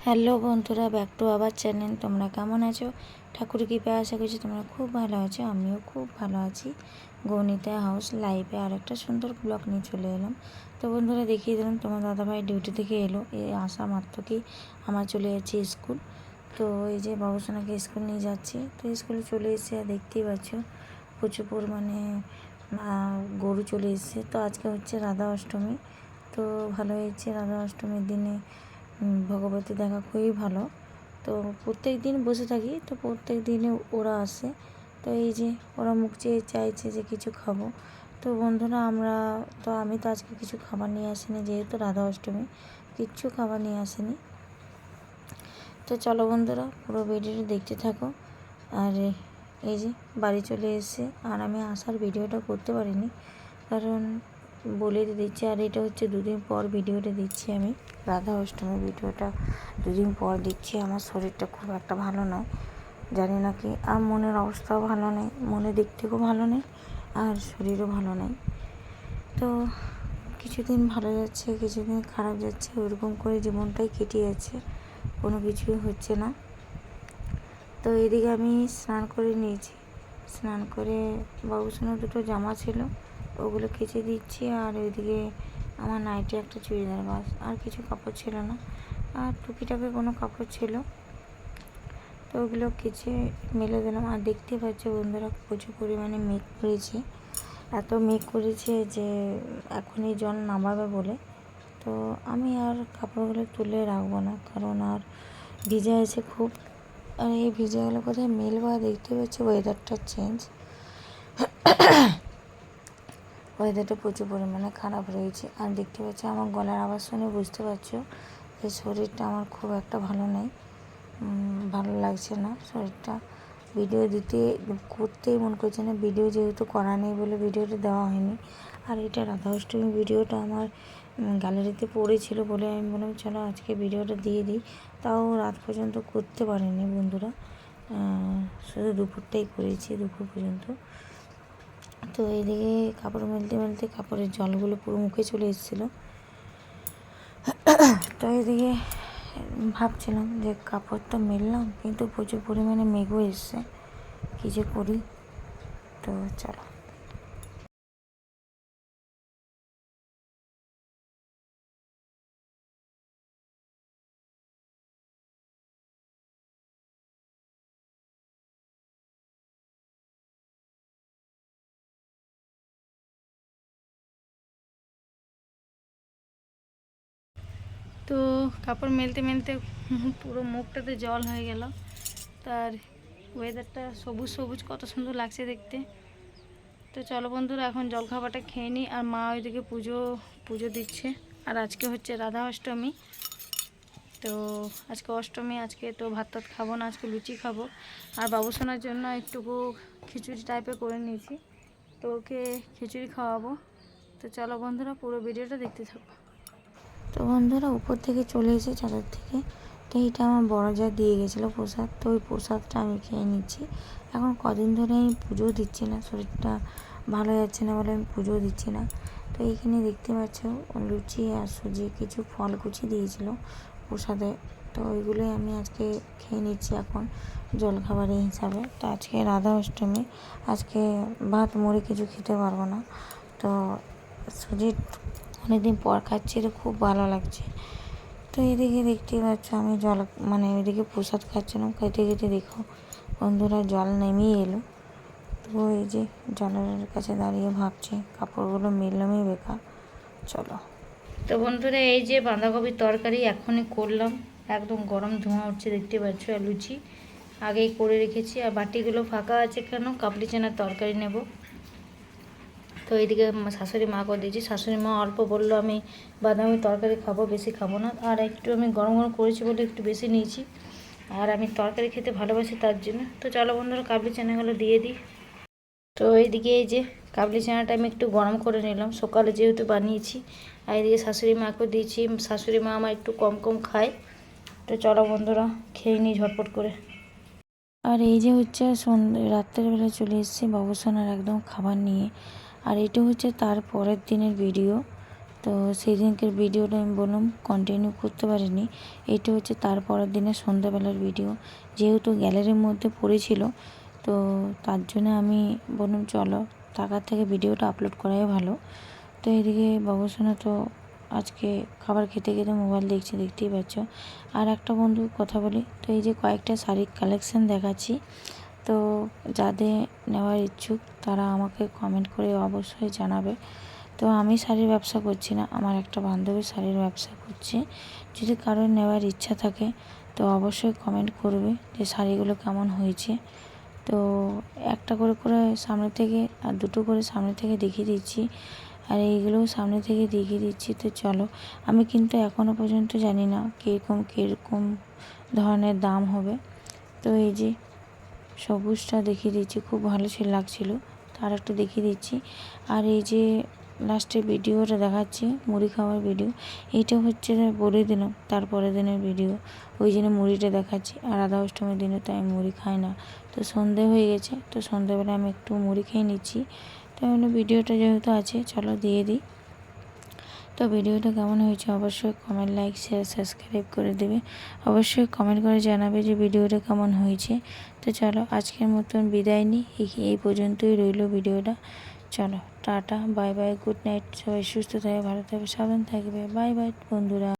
Hello বন্ধুরা, back to our channel. তোমরা কেমন আছো? ঠাকুর কৃপায় আশা করছি তোমরা খুব ভালো আছো। আমিও খুব ভালো আছি। গণিতা হাউস লাইভে আর একটা সুন্দর ব্লগ নিয়ে চলে এলাম। তো বন্ধুরা, দেখিয়ে দিলাম তোমার দাদাভাই ডিউটি থেকে এলো। এই আসা মাত্রকেই আমার চলে যাচ্ছে স্কুল। তো এই যে বাবুসোনাকে স্কুল নিয়ে যাচ্ছি। তো স্কুলে চলে এসে আর দেখতেই পাচ্ছ প্রচুর পরিমাণে গরু চলে এসেছে। তো আজকে হচ্ছে রাধা অষ্টমী। তো ভালো হয়েছে, রাধা অষ্টমীর দিনে ভগবতী দেখা খুবই ভালো। তো প্রত্যেক দিন বসে থাকি, তো প্রত্যেক দিনে ওরা আসে। তো এই যে ওরা মুখ চেয়ে চাইছে যে কিছু খাবো। তো বন্ধুরা, আমি তো আজকে কিছু খাবার নিয়ে আসিনি, যেহেতু রাধা অষ্টমী কিচ্ছু খাবার নিয়ে আসিনি। তো চলো বন্ধুরা, পুরো ভিডিওটা দেখতে থাকো। আর এই যে বাড়ি চলে এসেছে, আর আমি আসার ভিডিওটা করতে পারিনি, কারণ বলে দিচ্ছি। আর এটা হচ্ছে দুদিন পর ভিডিওটা দিচ্ছি আমি, রাধা অষ্টমীর ভিডিওটা দুদিন পর দিচ্ছি। আমার শরীরটা খুব একটা ভালো নয়, জানি না কি, আর মনের অবস্থাও ভালো নেই। মনে দিক থেকেও ভালো নেই, আর শরীরও ভালো নেই। তো কিছুদিন ভালো যাচ্ছে, কিছুদিন খারাপ যাচ্ছে, ওরকম করে জীবনটাই কেটে যাচ্ছে, কোনো কিছুই হচ্ছে না। তো এদিকে আমি স্নান করে নিয়েছি। স্নান করে বাবুসোনার দুটো জামা ছিল, ওগুলো কেচে দিচ্ছি। আর ওইদিকে আমার নাইটি একটা চুড়িদার, বাস আর কিছু কাপড় ছিল না। আর টুকিটাকে কোনো কাপড় ছিল, তো ওগুলো কেচে মেলে দিলাম। আর দেখতে পাচ্ছ বন্ধুরা, প্রচুর পরিমাণে মেঘ করেছে। এত মেঘ করেছে যে এখনই জল নামাবে বলে। তো আমি আর কাপড়গুলো তুলে রাখবো না, কারণ আর ভিজে আছে খুব। আর এই ভিজে গেলে কোথায় মেলবা। দেখতে পাচ্ছি ওয়েদারটা চেঞ্জ, ওয়েদারটা প্রচুর পরিমাণে খারাপ রয়েছে। আর দেখতে পাচ্ছি আমার গলার আওয়াজ শুনে বুঝতে পারছো যে শরীরটা আমার খুব একটা ভালো নেই, ভালো লাগছে না শরীরটা। ভিডিও করতেই মন করছে না, ভিডিও যেহেতু করা নেই বলে ভিডিওটা দেওয়া হয়নি। আর এটা রাধা অষ্টমী ভিডিওটা আমার গ্যালারিতে পড়েছিল বলে আমি বললাম চলো আজকে ভিডিওটা দিয়ে দিই। তাও রাত পর্যন্ত করতে পারিনি বন্ধুরা, শুধু দুপুরটাই করেছি, দুপুর পর্যন্ত। তো এইদিকে কাপড় মেলতে মেলতে কাপড়ের জলগুলো পুরো মুখে চলে এসেছিলো। তো এইদিকে ভাবছিলাম যে কাপড় তো মেললাম, কিন্তু প্রচুর পরিমাণে মেঘও এসছে, কী যে করি। তো চলো। তো কাপড় মেলতে মেলতে পুরো মুখটাতে জল হয়ে গেল। তার ওয়েদারটা সবুজ সবুজ, কত সুন্দর লাগছে দেখতে। তো চলো বন্ধুরা, এখন জলখাবারটা খেয়ে নিই। আর মা ওইদিকে পুজো দিচ্ছে। আর আজকে হচ্ছে রাধা অষ্টমী। তো আজকে অষ্টমী, আজকে তো ভাত টাত খাবো না, আজকে লুচি খাবো। আর বাবুসোনার জন্য একটুকু খিচুড়ি টাইপের করে নিয়েছি, তো ওকে খিচুড়ি খাওয়াবো। তো চলো বন্ধুরা, পুরো ভিডিওটা দেখতে থাকো। তো বন্ধুরা, উপর থেকে চলে এসে চাঁদের থেকে, তো এইটা আমার বড় যা দিয়ে গেছিলো প্রসাদ। তো ওই প্রসাদটা আমি খেয়ে নিচ্ছি। এখন কদিন ধরে আমি পুজো দিচ্ছি না, শরীরটা ভালো যাচ্ছে না বলে আমি পুজো দিচ্ছি না। তো এইখানে দেখতে পাচ্ছ লুচি আর সুজি, কিছু ফল কুচি দিয়েছিলো প্রসাদে। তো ওইগুলোই আমি আজকে খেয়ে নিচ্ছি এখন জলখাবারের হিসাবে। তো আজকে রাধা অষ্টমী, আজকে ভাত মুড়ি কিছু খেতে পারবো না। তো সুজির অনেকদিন পর খাচ্ছি, তো খুব ভালো লাগছে। তো এদিকে দেখতেই পাচ্ছ আমি ওইদিকে প্রসাদ খাচ্ছিলাম, খেতে খেতে দেখো বন্ধুরা জল নেমেই এলো। তো এই যে জলের কাছে দাঁড়িয়ে ভাবছি কাপড়গুলো মেললামই বেকার। চলো। তো বন্ধুরা, এই যে বাঁধাকপির তরকারি এখনই করলাম, একদম গরম ধোঁয়া উঠছে দেখতে পাচ্ছ। আর লুচি আগেই করে রেখেছি। আর বাটিগুলো ফাঁকা আছে কেন, কাবলি চানার তরকারি নেব। তো এইদিকে শাশুড়ি মা করে দিয়েছি। শাশুড়ি মা অল্প বললো আমি বাদামি তরকারি খাবো, বেশি খাবো না। আর একটু আমি গরম গরম করেছি বলে একটু বেশি নিয়েছি। আর আমি তরকারি খেতে ভালোবাসি তার জন্য। তো চলো বন্ধুরা, কাবলি চানাগুলো দিয়ে দিই। তো এইদিকে এই যে কাবলি চানাটা আমি একটু গরম করে নিলাম, সকালে যেহেতু বানিয়েছি। আর এইদিকে শাশুড়ি মাকেও দিয়েছি, শাশুড়ি মা আমার একটু কম কম খায়। তো চলো বন্ধুরা, খেয়ে নিই ঝটপট করে। আর এই যে হচ্ছে রাত্রেবেলা চলে এসেছি বাবুসোনার একদম খাবার নিয়ে। আর এটা হচ্ছে তার পরের দিনের ভিডিও। তো সেই দিনকের ভিডিওটা আমি বললাম কন্টিনিউ করতে পারিনি। এটা হচ্ছে তার পরের দিনের সন্ধ্যাবেলার ভিডিও, যেহেতু গ্যালারির মধ্যে পড়েছিল তো তার জন্য আমি বললাম চলো টাকার থেকে ভিডিওটা আপলোড করাই ভালো। তো এদিকে বাবুসোনা তো আজকে খাবার খেতে খেতে মোবাইল দেখছে, দেখতেই পাচ্ছ। আর একটা বন্ধু কথা বলি, তো এই যে কয়েকটা শাড়ির কালেকশান দেখাচ্ছি, তো যাদের নেওয়ার ইচ্ছুক তারা আমাকে কমেন্ট করে অবশ্যই জানাবে। তো আমি শাড়ির ব্যবসা করছি না, আমার একটা বান্ধবী শাড়ির ব্যবসা করছে। যদি কারোর নেওয়ার ইচ্ছা থাকে তো অবশ্যই কমেন্ট করবে যে শাড়িগুলো কেমন হয়েছে। তো একটা করে করে সামনে থেকে আর দুটো করে সামনে থেকে দেখিয়ে দিচ্ছি, আর এইগুলোও সামনে থেকে দেখিয়ে দিচ্ছি। তো চলো, আমি কিন্তু এখনও পর্যন্ত জানি না কীরকম ধরনের দাম হবে। তো এই যে সবুজটা দেখিয়ে দিচ্ছি, খুব ভালো লাগছিলো, তার একটা দেখিয়ে দিচ্ছি। আর এই যে লাস্টে ভিডিওটা দেখাচ্ছি মুড়ি খাওয়ার ভিডিও, এইটা হচ্ছে বলে দিলাম তারপরের দিনের ভিডিও, ওই জন্য মুড়িটা দেখাচ্ছি। আর রাধা অষ্টমীর দিনে তো আমি মুড়ি খাই না, তো সন্ধে হয়ে গেছে, তো সন্ধেবেলা আমি একটু মুড়ি খেয়ে নিচ্ছি। তো ভিডিওটা যেহেতু আছে চলো দিয়ে দিই। তো ভিডিওটা কেমন হয়েছে অবশ্যই কমেন্ট, লাইক, শেয়ার, সাবস্ক্রাইব করে দেবে। অবশ্যই কমেন্ট করে জানাবে যে ভিডিওটা কেমন হয়েছে। তো চলো আজকের মতন বিদায় নিই, এই পর্যন্তই রইল ভিডিওটা। চলো tata, bye bye, good night. সবাই সুস্থ থাকবে, ভালো থাকবে, সাবধান থাকবে। বাই বাই বন্ধুরা।